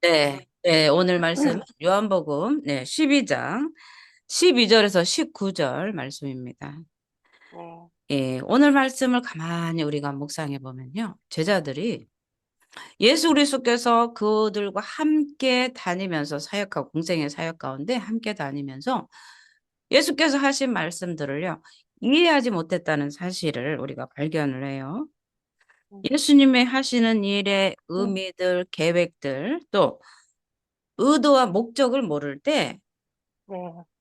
네, 네, 오늘 말씀은 요한복음 12장 12절에서 19절 말씀입니다. 네, 예, 오늘 말씀을 가만히 우리가 묵상해 보면요. 제자들이 예수 그리스도께서 그들과 함께 다니면서 사역하고 공생의 사역 가운데 함께 다니면서 예수께서 하신 말씀들을요. 이해하지 못했다는 사실을 우리가 발견을 해요. 예수님의 하시는 일의 의미들, 계획들, 또 의도와 목적을 모를 때 네,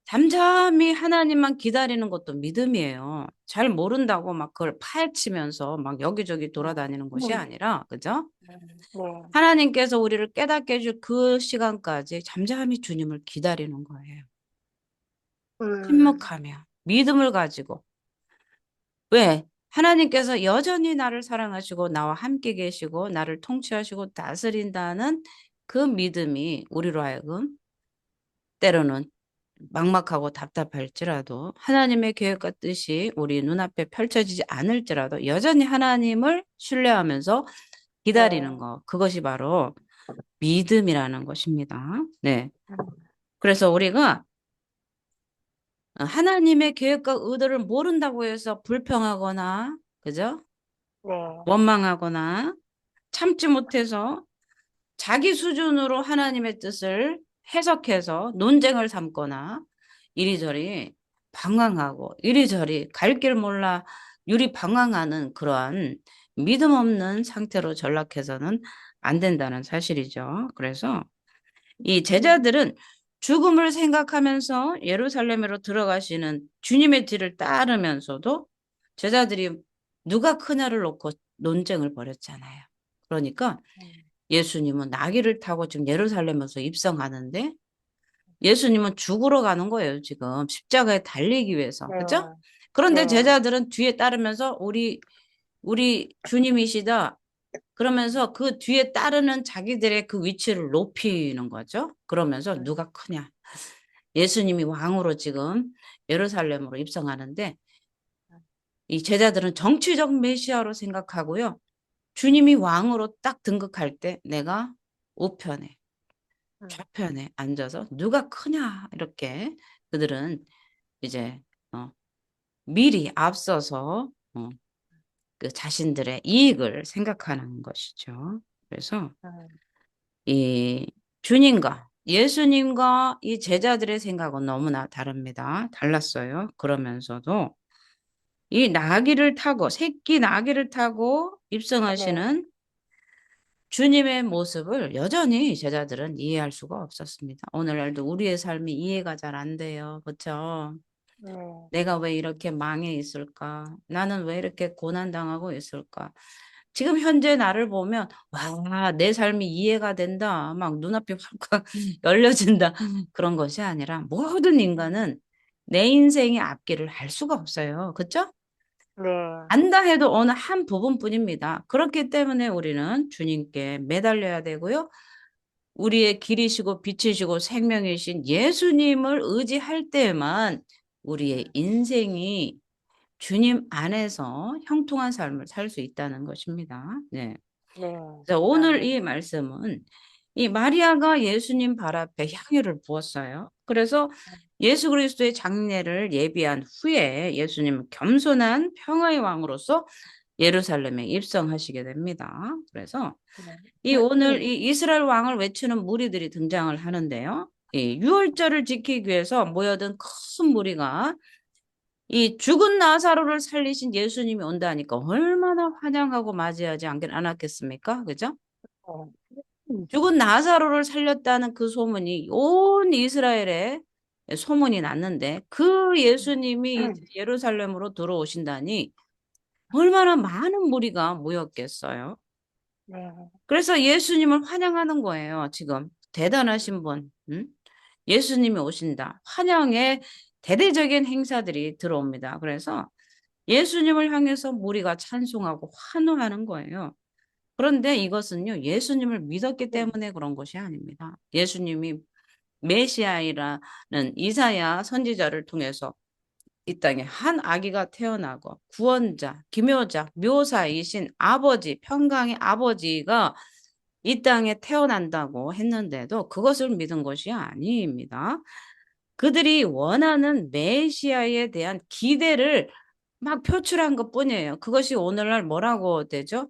잠잠히 하나님만 기다리는 것도 믿음이에요. 잘 모른다고 막 그걸 파헤치면서 막 여기저기 돌아다니는 것이 아니라, 그죠? 네, 네, 하나님께서 우리를 깨닫게 해줄 그 시간까지 잠잠히 주님을 기다리는 거예요. 음, 침묵하며, 믿음을 가지고. 왜? 하나님께서 여전히 나를 사랑하시고, 나와 함께 계시고, 나를 통치하시고, 다스린다는 그 믿음이 우리로 하여금 때로는 막막하고 답답할지라도 하나님의 계획과 뜻이 우리 눈앞에 펼쳐지지 않을지라도 여전히 하나님을 신뢰하면서 네, 기다리는 것. 그것이 바로 믿음이라는 것입니다. 네. 그래서 우리가 하나님의 계획과 의도를 모른다고 해서 불평하거나, 그죠? 네, 원망하거나 참지 못해서 자기 수준으로 하나님의 뜻을 해석해서 논쟁을 삼거나 이리저리 방황하고 이리저리 갈 길 몰라 유리방황하는 그러한 믿음 없는 상태로 전락해서는 안 된다는 사실이죠. 그래서 이 제자들은 죽음을 생각하면서 예루살렘으로 들어가시는 주님의 뒤를 따르면서도 제자들이 누가 크냐를 놓고 논쟁을 벌였잖아요. 그러니까 예수님은 나귀를 타고 지금 예루살렘에서 입성하는데 예수님은 죽으러 가는 거예요, 지금. 십자가에 달리기 위해서. 네, 그죠? 그런데 네, 제자들은 뒤에 따르면서 우리 주님이시다. 그러면서 그 뒤에 따르는 자기들의 그 위치를 높이는 거죠. 그러면서 누가 크냐. 예수님이 왕으로 지금 예루살렘으로 입성하는데 이 제자들은 정치적 메시아로 생각하고요. 주님이 왕으로 딱 등극할 때 내가 우편에 좌편에 앉아서 누가 크냐 이렇게 그들은 이제 어, 미리 앞서서 그 자신들의 이익을 생각하는 것이죠. 그래서 이 주님과 예수님과 이 제자들의 생각은 너무나 다릅니다. 달랐어요. 그러면서도 이 나귀를 타고 새끼 나귀를 타고 네, 입성하시는 주님의 모습을 여전히 제자들은 이해할 수가 없었습니다. 오늘날도 우리의 삶이 이해가 잘 안 돼요. 그렇죠? 네, 내가 왜 이렇게 망해 있을까? 나는 왜 이렇게 고난당하고 있을까? 지금 현재 나를 보면 와, 내 삶이 이해가 된다. 막 눈앞이 확 열려진다. 그런 것이 아니라 모든 인간은 내 인생의 앞길을 알 수가 없어요. 그렇죠? 네, 안다 해도 어느 한 부분뿐입니다. 그렇기 때문에 우리는 주님께 매달려야 되고요. 우리의 길이시고 빛이시고 생명이신 예수님을 의지할 때만 우리의 인생이 주님 안에서 형통한 삶을 살 수 있다는 것입니다. 네. 네, 그래서 오늘 이 아멘. 말씀은 이 마리아가 예수님 발 앞에 향유를 부었어요. 그래서 예수 그리스도의 장례를 예비한 후에 예수님은 겸손한 평화의 왕으로서 예루살렘에 입성하시게 됩니다. 그래서 네, 이 오늘 이 이스라엘 왕을 외치는 무리들이 등장을 하는데요. 이 유월절을 지키기 위해서 모여든 큰 무리가 이 죽은 나사로를 살리신 예수님이 온다니까 얼마나 환영하고 맞이하지 않았겠습니까? 그죠? 죽은 나사로를 살렸다는 그 소문이 온 이스라엘에 소문이 났는데 그 예수님이 이제 예루살렘으로 들어오신다니 얼마나 많은 무리가 모였겠어요. 네, 그래서 예수님을 환영하는 거예요, 지금. 대단하신 분. 응? 예수님이 오신다. 환영의 대대적인 행사들이 들어옵니다. 그래서 예수님을 향해서 무리가 찬송하고 환호하는 거예요. 그런데 이것은요, 예수님을 믿었기 때문에 그런 것이 아닙니다. 예수님이 메시아이라는 이사야 선지자를 통해서 이 땅에 한 아기가 태어나고 구원자, 기묘자, 묘사이신 아버지, 평강의 아버지가 이 땅에 태어난다고 했는데도 그것을 믿은 것이 아닙니다. 그들이 원하는 메시아에 대한 기대를 막 표출한 것뿐이에요. 그것이 오늘날 뭐라고 되죠?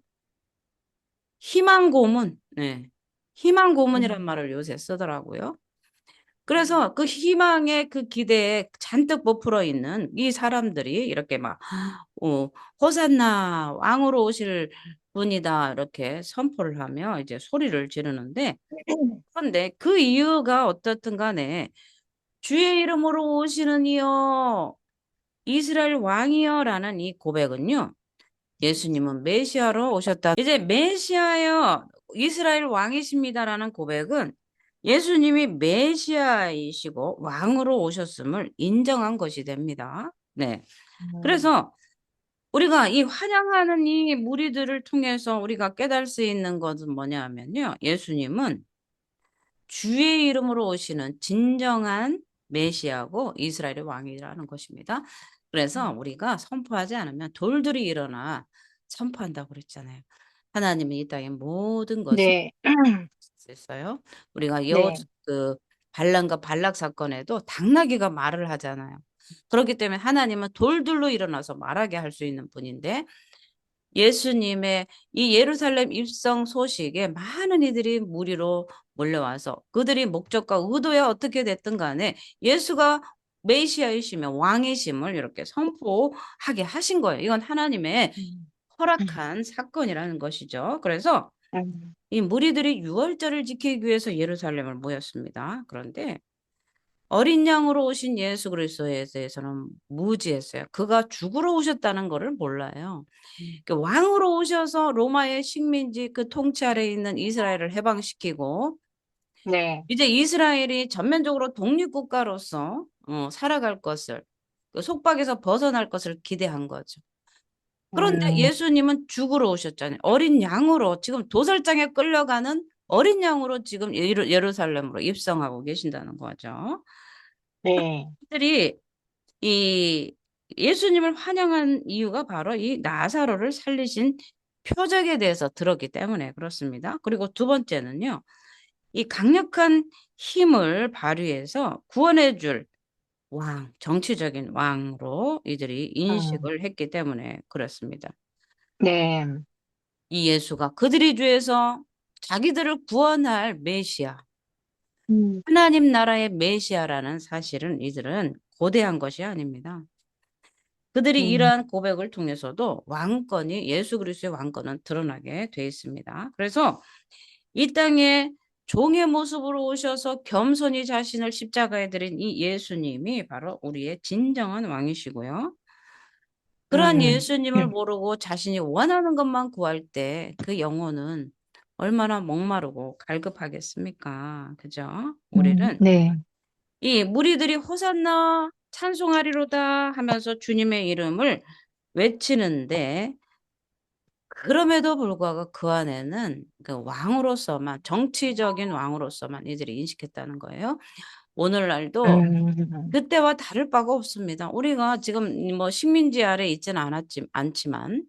희망 고문. 네. 희망 고문이란 음. 말을 요새 쓰더라고요. 그래서 그 희망의 그 기대에 잔뜩 부풀어 있는 이 사람들이 이렇게 막, 어, 호산나 왕으로 오실 분이다 이렇게 선포를 하며 이제 소리를 지르는데, 그런데 그 이유가 어떻든 간에 주의 이름으로 오시는 이여 이스라엘 왕이여라는 이 고백은요. 예수님은 메시아로 오셨다. 이제 메시아여 이스라엘 왕이십니다라는 고백은 예수님이 메시아이시고 왕으로 오셨음을 인정한 것이 됩니다. 네. 음. 그래서 우리가 이 환영하는 이 무리들을 통해서 우리가 깨달을 수 있는 것은 뭐냐면요. 예수님은 주의 이름으로 오시는 진정한 메시아고 이스라엘의 왕이라는 것입니다. 그래서 우리가 선포하지 않으면 돌들이 일어나 선포한다고 그랬잖아요. 하나님이 이 땅의 모든 것을 네. 했어요. 우리가 네. 그 발람과 발락 사건에도 당나귀가 말을 하잖아요. 그렇기 때문에 하나님은 돌들로 일어나서 말하게 할 수 있는 분인데 예수님의 이 예루살렘 입성 소식에 많은 이들이 무리로 몰려와서 그들이 목적과 의도에 어떻게 됐든 간에 예수가 메시아이시며 왕이심을 이렇게 선포하게 하신 거예요. 이건 하나님의 음. 허락한 사건이라는 것이죠. 그래서 음. 이 무리들이 유월절을 지키기 위해서 예루살렘을 모였습니다. 그런데 어린 양으로 오신 예수 그리스도에 대해서는 무지했어요. 그가 죽으러 오셨다는 것을 몰라요. 그 왕으로 오셔서 로마의 식민지 그 통치 아래에 있는 이스라엘을 해방시키고 네. 이제 이스라엘이 전면적으로 독립국가로서 살아갈 것을 그 속박에서 벗어날 것을 기대한 거죠. 그런데 음. 예수님은 죽으러 오셨잖아요. 어린 양으로 지금 도살장에 끌려가는 어린 양으로 지금 예루살렘으로 입성하고 계신다는 거죠. 네. 들이 이 예수님을 환영한 이유가 바로 이 나사로를 살리신 표적에 대해서 들었기 때문에 그렇습니다. 그리고 두 번째는요. 이 강력한 힘을 발휘해서 구원해 줄 왕, 정치적인 왕으로 이들이 음. 인식을 했기 때문에 그렇습니다. 네. 이 예수가 그들이 주에서 자기들을 구원할 메시아, 음. 하나님 나라의 메시아라는 사실은 이들은 고대한 것이 아닙니다. 그들이 음. 이러한 고백을 통해서도 왕권이 예수 그리스도의 왕권은 드러나게 돼 있습니다. 그래서 이 땅에 종의 모습으로 오셔서 겸손히 자신을 십자가에 드린 이 예수님이 바로 우리의 진정한 왕이시고요. 그러한 음. 예수님을 음. 모르고 자신이 원하는 것만 구할 때 그 영혼은 얼마나 목마르고 갈급하겠습니까? 그죠? 우리는 네. 이 무리들이 호산나 찬송하리로다 하면서 주님의 이름을 외치는데 그럼에도 불구하고 그 안에는 그 왕으로서만 정치적인 왕으로서만 이들이 인식했다는 거예요. 오늘날도 음. 그때와 다를 바가 없습니다. 우리가 지금 뭐 식민지 아래 있지는 않지만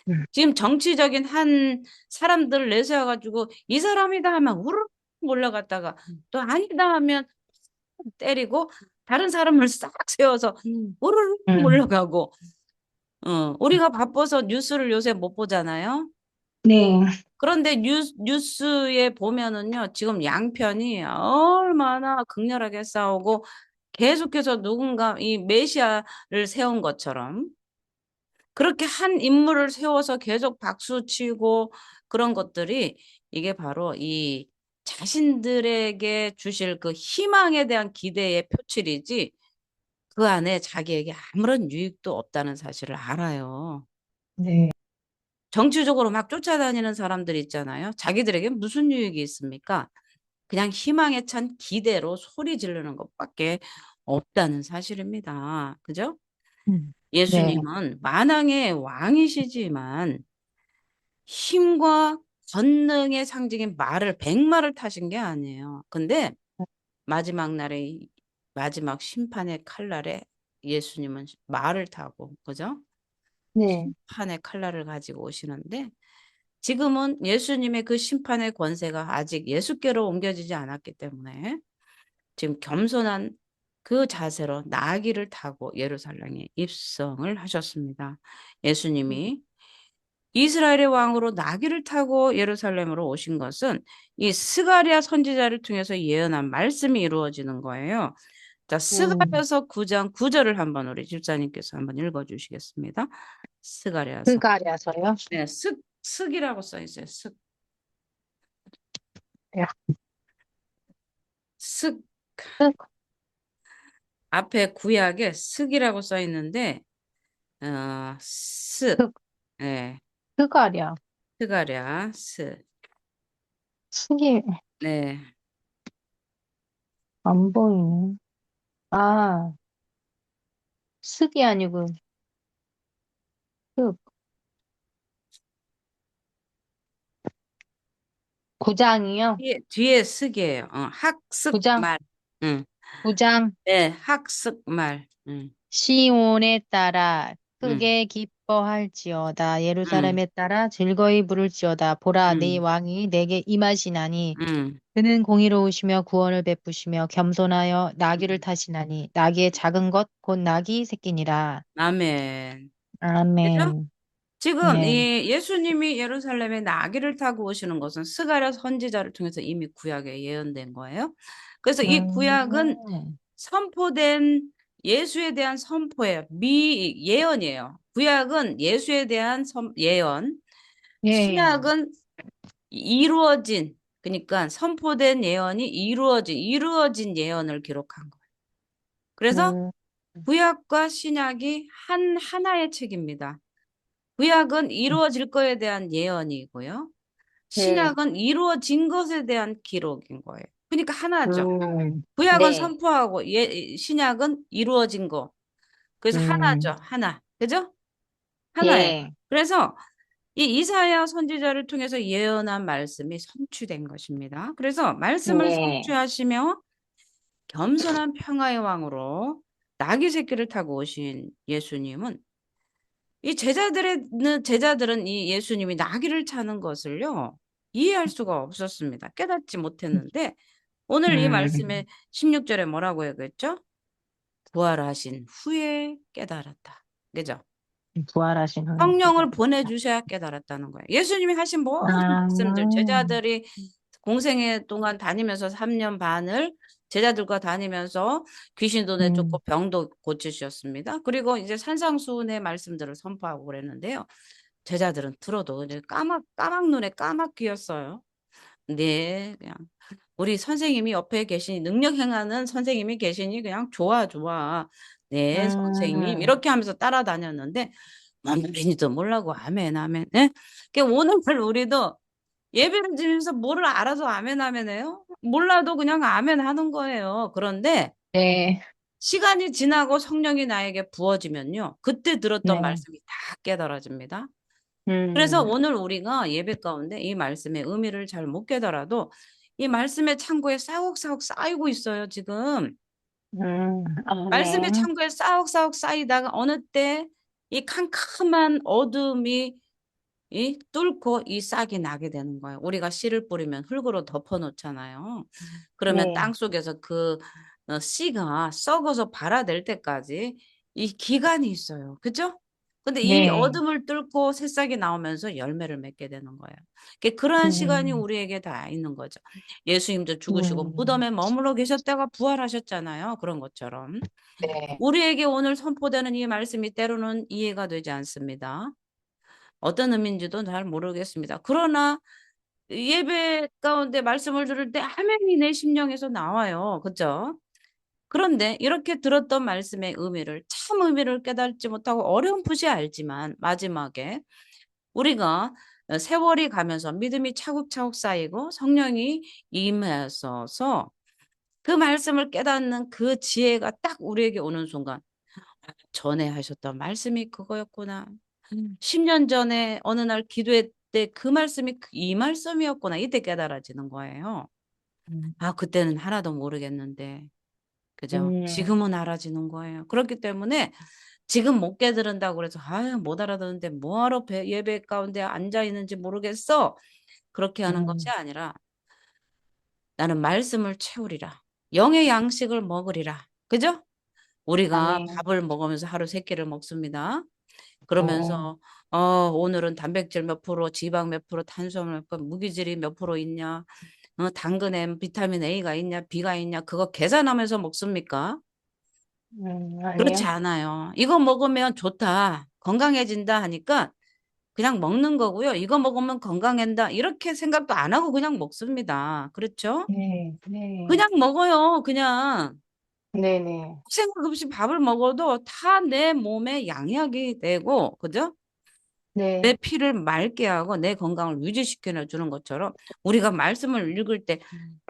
음. 지금 정치적인 한 사람들 내세워 가지고 이 사람이다 하면 우르르 몰려갔다가 또 아니다 하면 때리고 다른 사람을 싹 세워서 우르르 음. 몰려가고 우리가 바빠서 뉴스를 요새 못 보잖아요. 네. 그런데 뉴스에 보면은요, 지금 양편이 얼마나 극렬하게 싸우고 계속해서 누군가 이 메시아를 세운 것처럼 그렇게 한 인물을 세워서 계속 박수 치고 그런 것들이 이게 바로 이 자신들에게 주실 그 희망에 대한 기대의 표출이지 그 안에 자기에게 아무런 유익도 없다는 사실을 알아요. 네. 정치적으로 막 쫓아다니는 사람들 있잖아요. 자기들에게 무슨 유익이 있습니까? 그냥 희망에 찬 기대로 소리 지르는 것밖에 없다는 사실입니다. 그죠? 네. 예수님은 만왕의 왕이시지만 힘과 권능의 상징인 말을 백마를 타신 게 아니에요. 근데 마지막 날에 마지막 심판의 칼날에 예수님은 말을 타고 그죠? 네. 심판의 칼날을 가지고 오시는데 지금은 예수님의 그 심판의 권세가 아직 예수께로 옮겨지지 않았기 때문에 지금 겸손한 그 자세로 나귀를 타고 예루살렘에 입성을 하셨습니다. 예수님이 이스라엘의 왕으로 나귀를 타고 예루살렘으로 오신 것은 이 스가랴 선지자를 통해서 예언한 말씀이 이루어지는 거예요. 자, 음, 스가랴서 9장 9절을 한번 우리 집사님께서 한번 읽어 주시겠습니다. 스가랴서. 그가랴서요? 네, 슥이라고 써 있어요. 야, 슥. 그, 앞에 구약에 슥이라고 써 있는데 슥. 그, 네. 그가랴. 스가랴 슥. 숙이 네. 안 보이네. 아, 습이 아니고, 습. 구장이요? 뒤에 슥이에요. 학습 구장, 말. 응. 구장. 네, 학습 말. 응. 시온에 따라 응. 크게 기뻐할지어다. 응. 예루살렘에 따라 즐거이 부를지어다. 보라, 네 응. 왕이 내게 임하시나니. 응. 그는 공의로우시며 구원을 베푸시며 겸손하여 나귀를 응. 타시나니. 나귀의 작은 것, 곧 나귀 새끼니라. 아멘. 그죠? 아멘. 지금 네. 이 예수님이 예루살렘에 나귀를 타고 오시는 것은 스가랴 선지자를 통해서 이미 구약에 예언된 거예요. 그래서 이 구약은 음, 선포된 예수에 대한 선포예요. 예언이에요. 구약은 예수에 대한 예언, 예. 신약은 이루어진, 그러니까 선포된 예언이 이루어진 예언을 기록한 거예요. 그래서 음, 구약과 신약이 하나의 책입니다. 구약은 이루어질 거에 대한 예언이고요. 네. 신약은 이루어진 것에 대한 기록인 거예요. 그러니까 하나죠. 구약은 네. 선포하고 신약은 이루어진 거. 그래서 음, 하나죠. 하나. 그죠? 하나예요. 예. 그래서 이 이사야 선지자를 통해서 예언한 말씀이 성취된 것입니다. 그래서 말씀을 네. 성취하시며 겸손한 평화의 왕으로 나귀 새끼를 타고 오신 예수님은 이 제자들은 이 예수님이 나귀를 타는 것을요 이해할 수가 없었습니다. 깨닫지 못했는데 오늘 이 음, 말씀에 16절에 뭐라고 했겠죠? 부활하신 후에 깨달았다. 그죠? 부활하신 후에 성령을 깨달았다. 보내주셔야 깨달았다는 거예요. 예수님이 하신 모든 아, 말씀들, 제자들이 공생애 동안 다니면서 3년 반을 제자들과 다니면서 귀신도 음, 내쫓고 병도 고치셨습니다. 그리고 이제 산상수훈의 말씀들을 선포하고 그랬는데요. 제자들은 들어도 이제 까막 눈에 까막 귀였어요. 네, 그냥 우리 선생님이 옆에 계시니 능력 행하는 선생님이 계시니 그냥 좋아 좋아. 네, 선생님 음, 이렇게 하면서 따라다녔는데 뭔 말인지도 몰라고 아멘 아멘. 예? 그러니까 오늘 우리도 예배를 드리면서 뭐를 알아서 아멘 아멘해요? 몰라도 그냥 아멘 하는 거예요. 그런데 네, 시간이 지나고 성령이 나에게 부어지면요. 그때 들었던 네, 말씀이 다 깨달아집니다. 그래서 음, 오늘 우리가 예배 가운데 이 말씀의 의미를 잘 못 깨달아도 이 말씀의 창고에 싸옥싸옥 쌓이고 있어요, 지금. 말씀의 아멘. 창고에 싸옥싸옥 쌓이다가 어느 때 이 캄캄한 어둠이 뚫고 이 싹이 나게 되는 거예요. 우리가 씨를 뿌리면 흙으로 덮어놓잖아요. 그러면 네, 땅 속에서 그 씨가 썩어서 발아될 때까지 이 기간이 있어요. 그죠? 근데 이 네, 어둠을 뚫고 새싹이 나오면서 열매를 맺게 되는 거예요. 그러한 시간이 음, 우리에게 다 있는 거죠. 예수님도 죽으시고 음, 무덤에 머물러 계셨다가 부활하셨잖아요. 그런 것처럼. 네, 우리에게 오늘 선포되는 이 말씀이 때로는 이해가 되지 않습니다. 어떤 의미인지도 잘 모르겠습니다. 그러나 예배 가운데 말씀을 들을 때 아멘이 내 심령에서 나와요. 그죠? 그런데 이렇게 들었던 말씀의 의미를 참 의미를 깨닫지 못하고 어렴풋이 알지만 마지막에 우리가 세월이 가면서 믿음이 차곡차곡 쌓이고 성령이 임하셔서 그 말씀을 깨닫는 그 지혜가 딱 우리에게 오는 순간 전에 하셨던 말씀이 그거였구나. 10년 전에 어느 날 기도회 때 그 말씀이 이 말씀이었구나. 이때 깨달아지는 거예요. 음, 아, 그때는 하나도 모르겠는데. 그죠? 음, 지금은 알아지는 거예요. 그렇기 때문에 지금 못 깨달은다고 그래서 아유 못 알아듣는데 뭐하러 예배 가운데 앉아 있는지 모르겠어. 그렇게 하는 것이 음, 아니라 나는 말씀을 채우리라. 영의 양식을 먹으리라. 그죠? 우리가 아멘. 밥을 먹으면서 하루 세 끼를 먹습니다. 네, 그러면서 오늘은 단백질 몇 프로, 지방 몇 프로, 탄수화물 몇 프로, 무기질이 몇 프로 있냐, 당근에 비타민 A가 있냐, B가 있냐, 그거 계산하면서 먹습니까? 그렇지 아니요. 않아요. 이거 먹으면 좋다, 건강해진다 하니까 그냥 먹는 거고요. 이거 먹으면 건강해진다 이렇게 생각도 안 하고 그냥 먹습니다. 그렇죠? 네, 네, 그냥 먹어요. 그냥 네, 네, 생각 없이 밥을 먹어도 다 내 몸에 양약이 되고, 그죠? 내 네, 피를 맑게 하고 내 건강을 유지시켜 주는 것처럼 우리가 말씀을 읽을 때,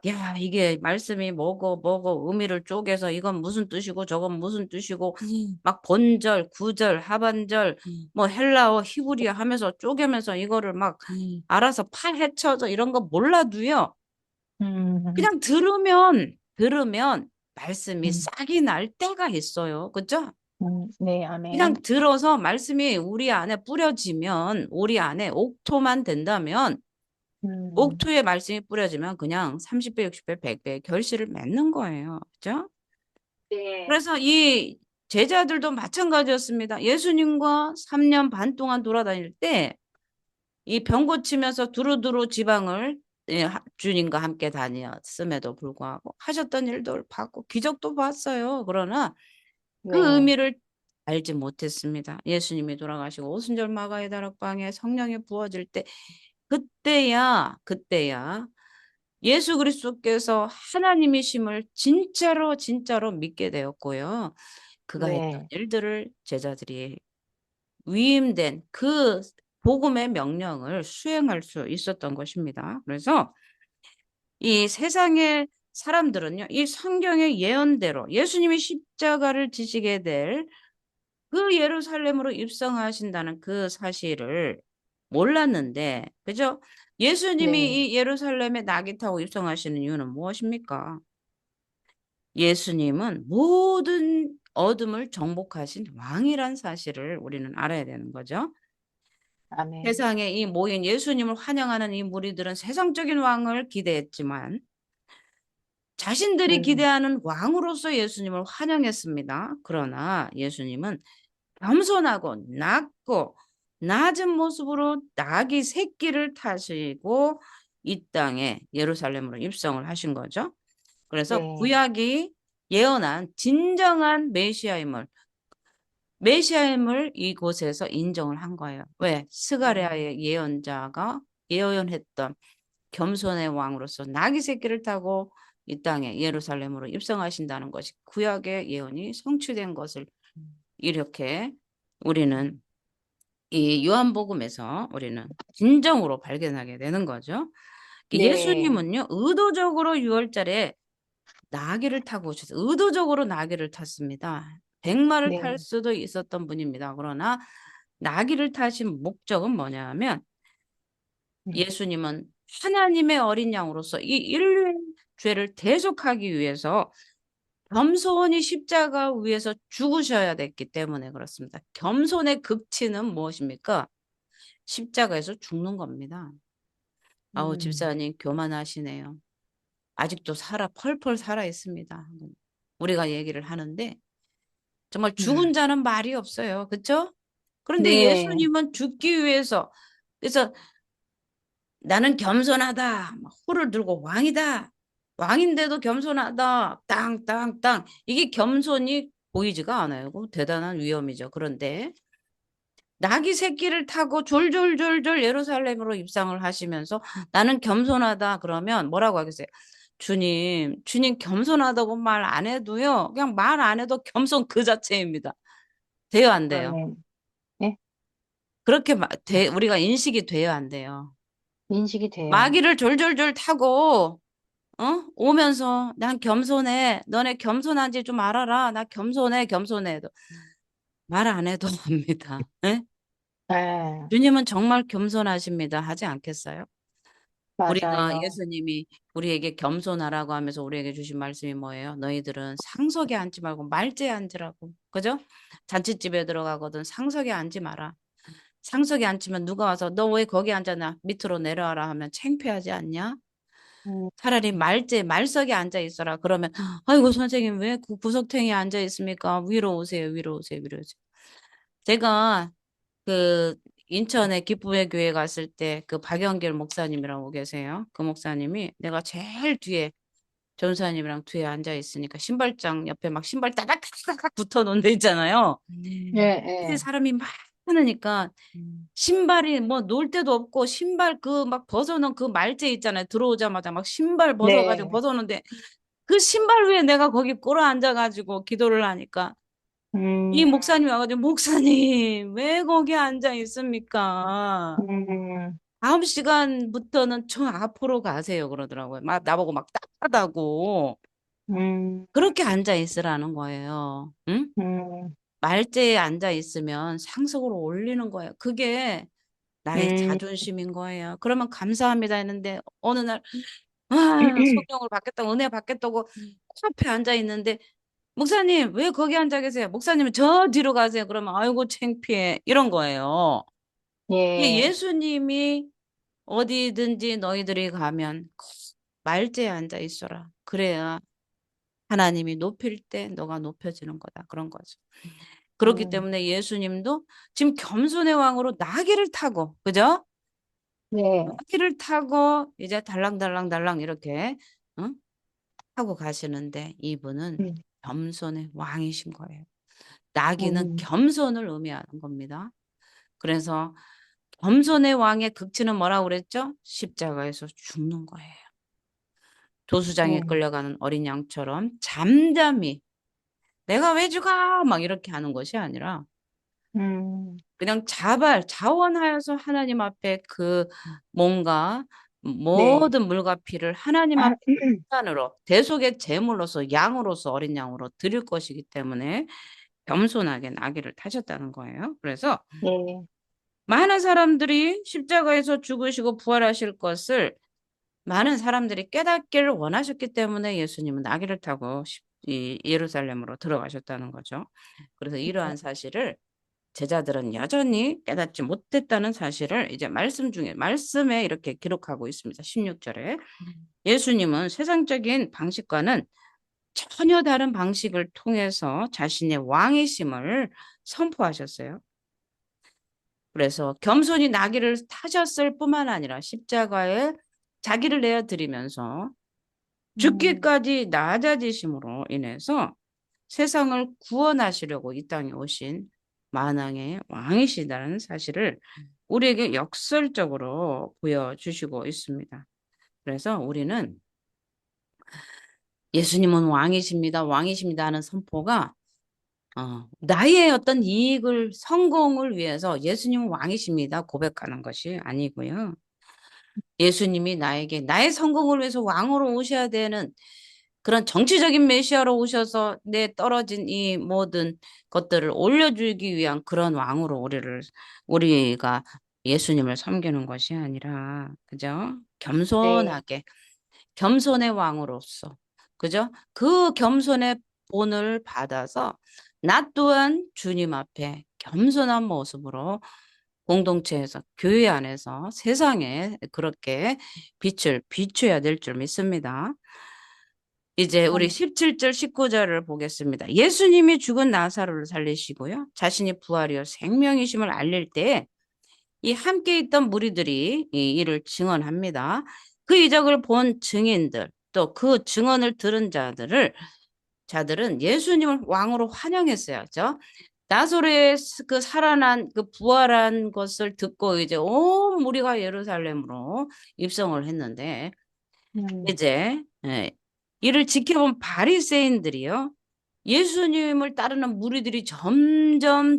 야, 이게 말씀이 뭐고 의미를 쪼개서 이건 무슨 뜻이고 저건 무슨 뜻이고 막 본절, 구절, 하반절, 뭐 헬라어, 히브리어 하면서 쪼개면서 이거를 막 알아서 파헤쳐서 이런 거 몰라도요. 음, 그냥 들으면 말씀이 음, 싹이 날 때가 있어요. 그죠? 네, 그냥 아멘. 들어서 말씀이 우리 안에 뿌려지면, 우리 안에 옥토만 된다면, 음, 옥토에 말씀이 뿌려지면 그냥 30배, 60배, 100배 결실을 맺는 거예요. 그죠? 네, 그래서 이 제자들도 마찬가지였습니다. 예수님과 3년 반 동안 돌아다닐 때, 이 병 고치면서 두루두루 지방을 주님과 함께 다녔음에도 불구하고 하셨던 일도 봤고 기적도 봤어요. 그러나 그 네, 의미를 알지 못했습니다. 예수님이 돌아가시고 오순절 마가의 다락방에 성령이 부어질 때 그때야 예수 그리스도께서 하나님이심을 진짜로 믿게 되었고요. 그가 했던 네, 일들을 제자들이 위임된 그 복음의 명령을 수행할 수 있었던 것입니다. 그래서 이 세상의 사람들은요, 이 성경의 예언대로 예수님이 십자가를 지시게 될 그 예루살렘으로 입성하신다는 그 사실을 몰랐는데, 그죠? 네, 예수님이 이 예루살렘에 낙이 타고 입성하시는 이유는 무엇입니까? 예수님은 모든 어둠을 정복하신 왕이란 사실을 우리는 알아야 되는 거죠. 아멘. 세상에 이 모인 예수님을 환영하는 이 무리들은 세상적인 왕을 기대했지만 자신들이 음, 기대하는 왕으로서 예수님을 환영했습니다. 그러나 예수님은 겸손하고 낮고 낮은 모습으로 낙이 새끼를 타시고 이 땅에 예루살렘으로 입성을 하신 거죠. 그래서 네, 구약이 예언한 진정한 메시아임을 이곳에서 인정을 한 거예요. 왜? 음, 스가랴의 예언자가 예언했던 겸손의 왕으로서 나귀 새끼를 타고 이 땅에 예루살렘으로 입성하신다는 것이 구약의 예언이 성취된 것을 이렇게 우리는 이 요한복음에서 우리는 진정으로 발견하게 되는 거죠. 네, 예수님은요, 의도적으로 6월절에 나귀를 타고 오셨어요. 의도적으로 나귀를 탔습니다. 백마를 탈 네, 수도 있었던 분입니다. 그러나 나귀를 타신 목적은 뭐냐면 음, 예수님은 하나님의 어린 양으로서 이 인류의 죄를 대속하기 위해서 겸손히 십자가 위에서 죽으셔야 됐기 때문에 그렇습니다. 겸손의 극치는 무엇입니까? 십자가에서 죽는 겁니다. 아우, 음, 집사님 교만하시네요. 아직도 펄펄 살아 있습니다. 우리가 얘기를 하는데 정말 죽은 음, 자는 말이 없어요. 그렇죠? 그런데 네, 예수님은 죽기 위해서 그래서 나는 겸손하다. 막 호를 들고 왕이다. 왕인데도 겸손하다. 땅. 이게 겸손이 보이지가 않아요. 그거 대단한 위험이죠. 그런데 나귀 새끼를 타고 졸졸졸졸 예루살렘으로 입성을 하시면서 나는 겸손하다 그러면 뭐라고 하겠어요? 주님 겸손하다고 말 안 해도요. 그냥 말 안 해도 겸손 그 자체입니다. 돼요, 안 돼요? 아멘. 네, 그렇게 우리가 인식이 돼요, 안 돼요? 인식이 돼요. 마귀를 졸졸졸 타고 오면서 난 겸손해. 너네 겸손한지 좀 알아라. 나 겸손해. 말 안 해도 합니다. 예? 네, 주님은 정말 겸손하십니다. 하지 않겠어요? 우리가 맞아요. 예수님이 우리에게 겸손하라고 하면서 우리에게 주신 말씀이 뭐예요? 너희들은 상석에 앉지 말고 말재에 앉으라고. 그죠? 잔칫집에 들어가거든 상석에 앉지 마라. 상석에 앉으면 누가 와서 너 왜 거기 앉았나? 밑으로 내려와라 하면 창피하지 않냐? 음, 차라리 말재, 말석에 앉아 있어라. 그러면 아이고 선생님 왜 그 구석탱이에 앉아 있습니까? 위로 오세요. 위로 오세요. 위로 오세요. 제가 그 인천의 기쁨의 교회 갔을 때 그 박영길 목사님이라고 계세요. 그 목사님이 내가 제일 뒤에 전사님이랑 뒤에 앉아 있으니까 신발장 옆에 막 신발 따닥따닥 붙어 놓은 데 있잖아요. 예, 근데 예. 사람이 많으니까 신발이 뭐 놓을 데도 없고 신발 그 막 벗어놓은 그 말재 있잖아요. 들어오자마자 막 신발 벗어가지고 네. 벗어놓는데 그 신발 위에 내가 거기 꼬라 앉아가지고 기도를 하니까 이 음, 목사님이 와가지고 목사님 왜 거기 앉아 있습니까? 음, 다음 시간부터는 저 앞으로 가세요 그러더라고요. 막 나보고 막 딱하다고 음, 그렇게 앉아 있으라는 거예요. 응? 음, 말재에 앉아 있으면 상속으로 올리는 거예요. 그게 나의 음, 자존심인 거예요. 그러면 감사합니다 했는데 어느 날 성령을 받겠다고 은혜 받겠다고 코앞에 앉아 있는데 목사님 왜 거기 앉아 계세요? 목사님은 저 뒤로 가세요. 그러면 아이고 창피해 이런 거예요. 이게 예, 예수님이 어디든지 너희들이 가면 꼭 말제에 앉아 있어라. 그래야 하나님이 높일 때 너가 높여지는 거다. 그런 거죠. 그렇기 음, 때문에 예수님도 지금 겸손의 왕으로 나귀를 타고, 그죠? 네, 나귀를 타고 이제 달랑달랑달랑 이렇게 응? 하고 가시는데 이분은 음, 겸손의 왕이신 거예요. 나귀는 음, 겸손을 의미하는 겁니다. 그래서 겸손의 왕의 극치는 뭐라고 그랬죠? 십자가에서 죽는 거예요. 도수장에 음, 끌려가는 어린 양처럼 잠잠히 내가 왜 죽어? 막 이렇게 하는 것이 아니라 음, 그냥 자원하여서 하나님 앞에 그 뭔가 네. 모든 물과 피를 하나님 앞에 산으로 대속의 제물로서 양으로서 어린 양으로 드릴 것이기 때문에 겸손하게 나귀를 타셨다는 거예요. 그래서 네. 많은 사람들이 십자가에서 죽으시고 부활하실 것을 많은 사람들이 깨닫기를 원하셨기 때문에 예수님은 나귀를 타고 이 예루살렘으로 들어가셨다는 거죠. 그래서 이러한 사실을 제자들은 여전히 깨닫지 못했다는 사실을 이제 말씀에 이렇게 기록하고 있습니다. 16절에 예수님은 세상적인 방식과는 전혀 다른 방식을 통해서 자신의 왕이심을 선포하셨어요. 그래서 겸손히 나귀를 타셨을 뿐만 아니라 십자가에 자기를 내어드리면서 음, 죽기까지 낮아지심으로 인해서 세상을 구원하시려고 이 땅에 오신 만왕의 왕이시다는 사실을 우리에게 역설적으로 보여주시고 있습니다. 그래서 우리는 예수님은 왕이십니다, 왕이십니다 하는 선포가 나의 어떤 이익을, 성공을 위해서 예수님은 왕이십니다 고백하는 것이 아니고요. 예수님이 나에게 나의 성공을 위해서 왕으로 오셔야 되는 그런 정치적인 메시아로 오셔서 내 떨어진 이 모든 것들을 올려주기 위한 그런 왕으로 우리가 예수님을 섬기는 것이 아니라, 그죠? 네. 겸손하게, 겸손의 왕으로서, 그죠? 그 겸손의 본을 받아서 나 또한 주님 앞에 겸손한 모습으로 공동체에서, 교회 안에서 세상에 그렇게 빛을 비춰야 될 줄 믿습니다. 이제 우리 17절, 19절을 보겠습니다. 예수님이 죽은 나사로를 살리시고요. 자신이 부활이요 생명이심을 알릴 때 이 함께 있던 무리들이 이 일을 증언합니다. 그 이적을 본 증인들, 또 그 증언을 들은 자들은 예수님을 왕으로 환영했어요. 그죠? 나사로의 그 살아난 그 부활한 것을 듣고 이제 온 무리가 예루살렘으로 입성을 했는데 음, 이제 이를 지켜본 바리새인들이요. 예수님을 따르는 무리들이 점점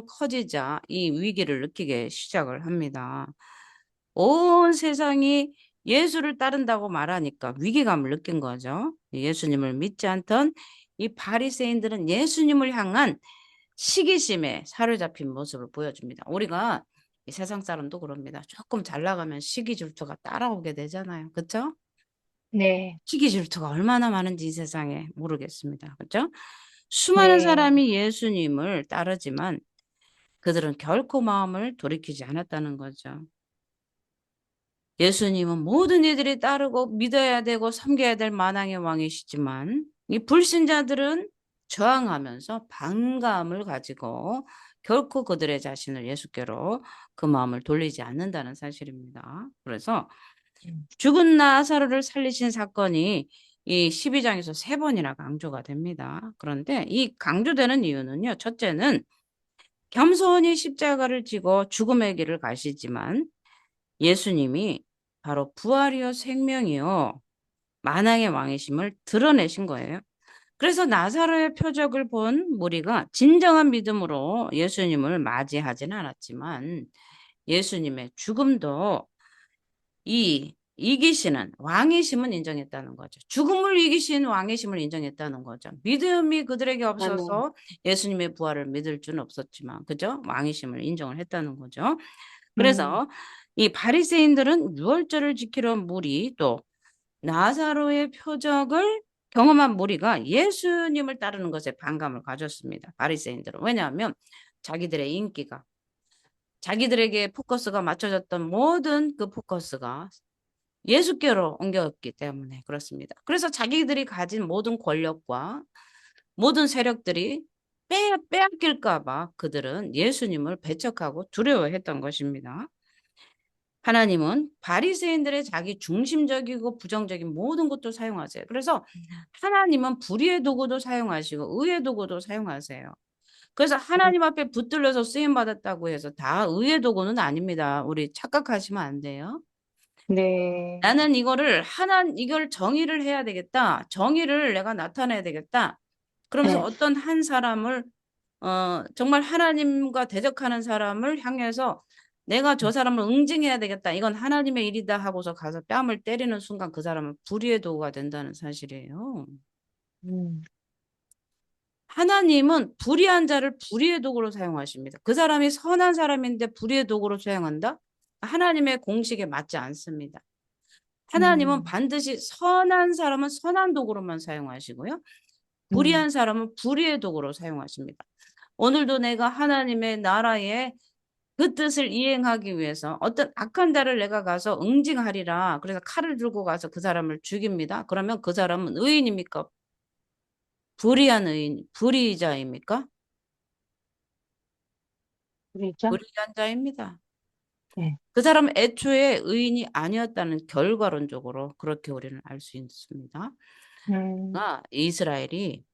커지자 이 위기를 느끼게 시작을 합니다. 온 세상이 예수를 따른다고 말하니까 위기감을 느낀 거죠. 예수님을 믿지 않던 이 바리새인들은 예수님을 향한 시기심에 사로잡힌 모습을 보여줍니다. 우리가 이 세상 사람도 그럽니다. 조금 잘 나가면 시기 질투가 따라오게 되잖아요. 그렇죠? 네, 시기 질투가 얼마나 많은지 이 세상에 모르겠습니다. 그렇죠? 수많은 네. 사람이 예수님을 따르지만 그들은 결코 마음을 돌이키지 않았다는 거죠. 예수님은 모든 이들이 따르고 믿어야 되고 섬겨야 될 만왕의 왕이시지만 이 불신자들은 저항하면서 반감을 가지고 결코 그들의 자신을 예수께로 그 마음을 돌리지 않는다는 사실입니다. 그래서 음, 죽은 나사로를 살리신 사건이 이 12장에서 세 번이나 강조가 됩니다. 그런데 이 강조되는 이유는요. 첫째는 겸손히 십자가를 지고 죽음의 길을 가시지만 예수님이 바로 부활이요 생명이요 만왕의 왕이심을 드러내신 거예요. 그래서 나사로의 표적을 본 무리가 진정한 믿음으로 예수님을 맞이하지는 않았지만 예수님의 죽음도 이기시는 왕이심은 인정했다는 거죠. 죽음을 이기신 왕이심을 인정했다는 거죠. 믿음이 그들에게 아멘. 없어서 예수님의 부활을 믿을 수는 없었지만, 그죠? 왕이심을 인정을 했다는 거죠. 음, 그래서 이 바리새인들은 유월절을 지키러 무리 또 나사로의 표적을 경험한 무리가 예수님을 따르는 것에 반감을 가졌습니다. 바리새인들은 왜냐하면 자기들의 인기가 자기들에게 포커스가 맞춰졌던 모든 그 포커스가 예수께로 옮겼기 때문에 그렇습니다. 그래서 자기들이 가진 모든 권력과 모든 세력들이 빼앗길까 봐 그들은 예수님을 배척하고 두려워했던 것입니다. 하나님은 바리새인들의 자기 중심적이고 부정적인 모든 것도 사용하세요. 그래서 하나님은 불의의 도구도 사용하시고 의의 도구도 사용하세요. 그래서 하나님 앞에 붙들려서 쓰임 받았다고 해서 다 의의 도구는 아닙니다. 우리 착각하시면 안 돼요. 네, 나는 이걸 정의를 해야 되겠다. 정의를 내가 나타내야 되겠다. 그러면서 네, 어떤 한 사람을 정말 하나님과 대적하는 사람을 향해서 내가 저 사람을 응징해야 되겠다. 이건 하나님의 일이다 하고서 가서 뺨을 때리는 순간 그 사람은 불의의 도구가 된다는 사실이에요. 음, 하나님은 불의한 자를 불의의 도구로 사용하십니다. 그 사람이 선한 사람인데 불의의 도구로 사용한다? 하나님의 공식에 맞지 않습니다. 하나님은 음, 반드시 선한 사람은 선한 도구로만 사용하시고요. 음, 불의한 사람은 불의의 도구로 사용하십니다. 오늘도 내가 하나님의 나라에 그 뜻을 이행하기 위해서 어떤 악한 자를 내가 가서 응징하리라. 그래서 칼을 들고 가서 그 사람을 죽입니다. 그러면 그 사람은 의인입니까? 불의한 의인, 불의자입니까? 그러죠? 불의한 자입니다. 네, 그 사람은 애초에 의인이 아니었다는 결과론적으로 그렇게 우리는 알 수 있습니다. 음, 가 이스라엘이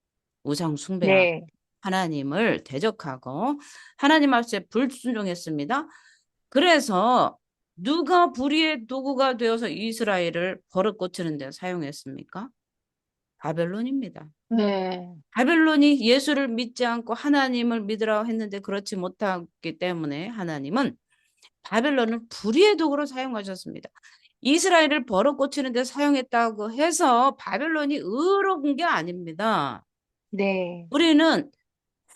우상 숭배하고 네, 하나님을 대적하고 하나님 앞에 불순종했습니다. 그래서 누가 불의의 도구가 되어서 이스라엘을 버릇 고치는 데 사용했습니까? 바벨론입니다. 네, 바벨론이 예수를 믿지 않고 하나님을 믿으라고 했는데 그렇지 못하기 때문에 하나님은 바벨론을 불의의 도구로 사용하셨습니다. 이스라엘을 버릇 고치는 데 사용했다고 해서 바벨론이 의로운 게 아닙니다. 네, 우리는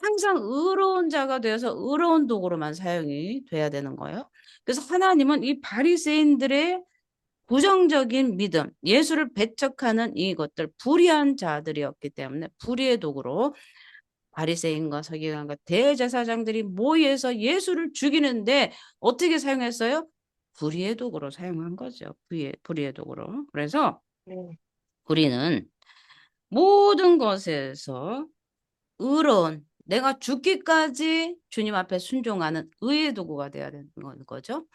항상 의로운 자가 되어서 의로운 도구로만 사용이 돼야 되는 거예요. 그래서 하나님은 이 바리새인들의 부정적인 믿음, 예수를 배척하는 이것들, 불의한 자들이었기 때문에 불의의 도구로 바리새인과 서기관과 대제사장들이 모여서 예수를 죽이는데 어떻게 사용했어요? 불의의 도구로 사용한 거죠. 불의의 도구로. 그래서 네, 우리는 모든 것에서 의로운 내가 죽기까지 주님 앞에 순종하는 의의 도구가 되어야 되는 거죠.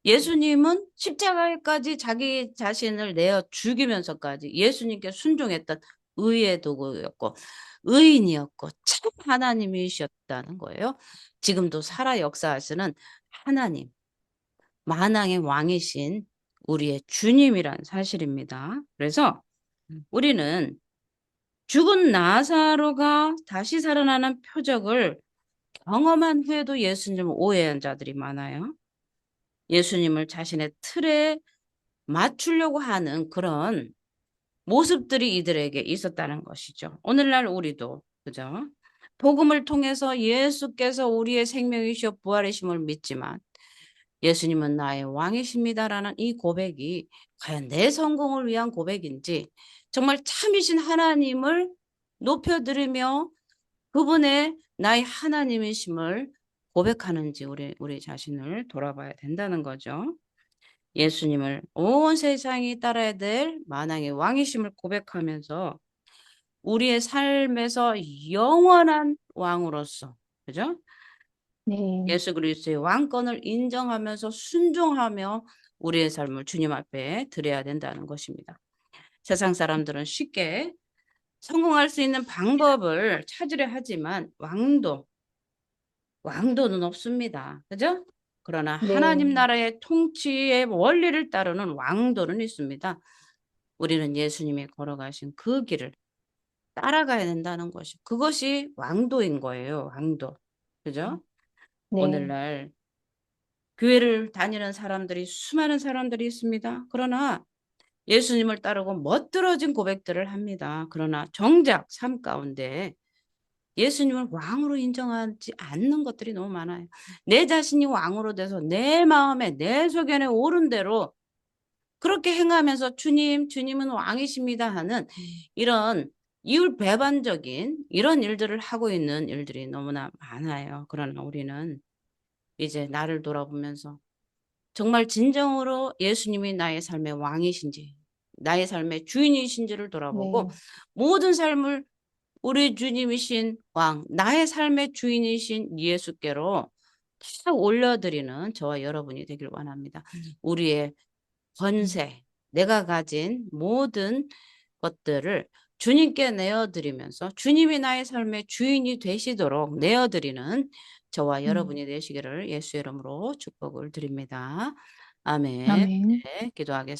예수님은 십자가에까지 자기 자신을 내어 죽이면서까지 예수님께 순종했던 의의 도구였고 의인이었고 참 하나님이셨다는 거예요. 지금도 살아 역사하시는 하나님, 만왕의 왕이신 우리의 주님이란 사실입니다. 그래서 우리는 죽은 나사로가 다시 살아나는 표적을 경험한 후에도 예수님을 오해한 자들이 많아요. 예수님을 자신의 틀에 맞추려고 하는 그런 모습들이 이들에게 있었다는 것이죠. 오늘날 우리도 그죠? 복음을 통해서 예수께서 우리의 생명이시여 부활이심을 믿지만 예수님은 나의 왕이십니다라는 이 고백이 과연 내 성공을 위한 고백인지 정말 참이신 하나님을 높여드리며 그분의 나의 하나님이심을 고백하는지 우리 자신을 돌아봐야 된다는 거죠. 예수님을 온 세상이 따라야 될 만왕의 왕이심을 고백하면서 우리의 삶에서 영원한 왕으로서, 그죠? 네. 예수 그리스도의 왕권을 인정하면서 순종하며 우리의 삶을 주님 앞에 드려야 된다는 것입니다. 세상 사람들은 쉽게 성공할 수 있는 방법을 찾으려 하지만 왕도는 없습니다. 그죠? 그러나 하나님 네. 나라의 통치의 원리를 따르는 왕도는 있습니다. 우리는 예수님이 걸어가신 그 길을 따라가야 된다는 것이 그것이 왕도인 거예요. 왕도. 그죠? 네. 오늘날 교회를 다니는 사람들이 수많은 사람들이 있습니다. 그러나 예수님을 따르고 멋들어진 고백들을 합니다. 그러나 정작 삶 가운데 예수님을 왕으로 인정하지 않는 것들이 너무 많아요. 내 자신이 왕으로 돼서 내 마음에 내 소견에 옳은 대로 그렇게 행하면서 주님은 왕이십니다 하는 이런 이율배반적인 이런 일들을 하고 있는 일들이 너무나 많아요. 그러나 우리는 이제 나를 돌아보면서 정말 진정으로 예수님이 나의 삶의 왕이신지, 나의 삶의 주인이신지를 돌아보고 네. 모든 삶을 우리 주님이신 왕, 나의 삶의 주인이신 예수께로 다 올려드리는 저와 여러분이 되길 원합니다. 우리의 권세, 내가 가진 모든 것들을 주님께 내어드리면서 주님이 나의 삶의 주인이 되시도록 내어드리는 저와 여러분이 되시기를 예수 이름으로 축복을 드립니다. 아멘. 아멘. 네, 기도하겠습니다.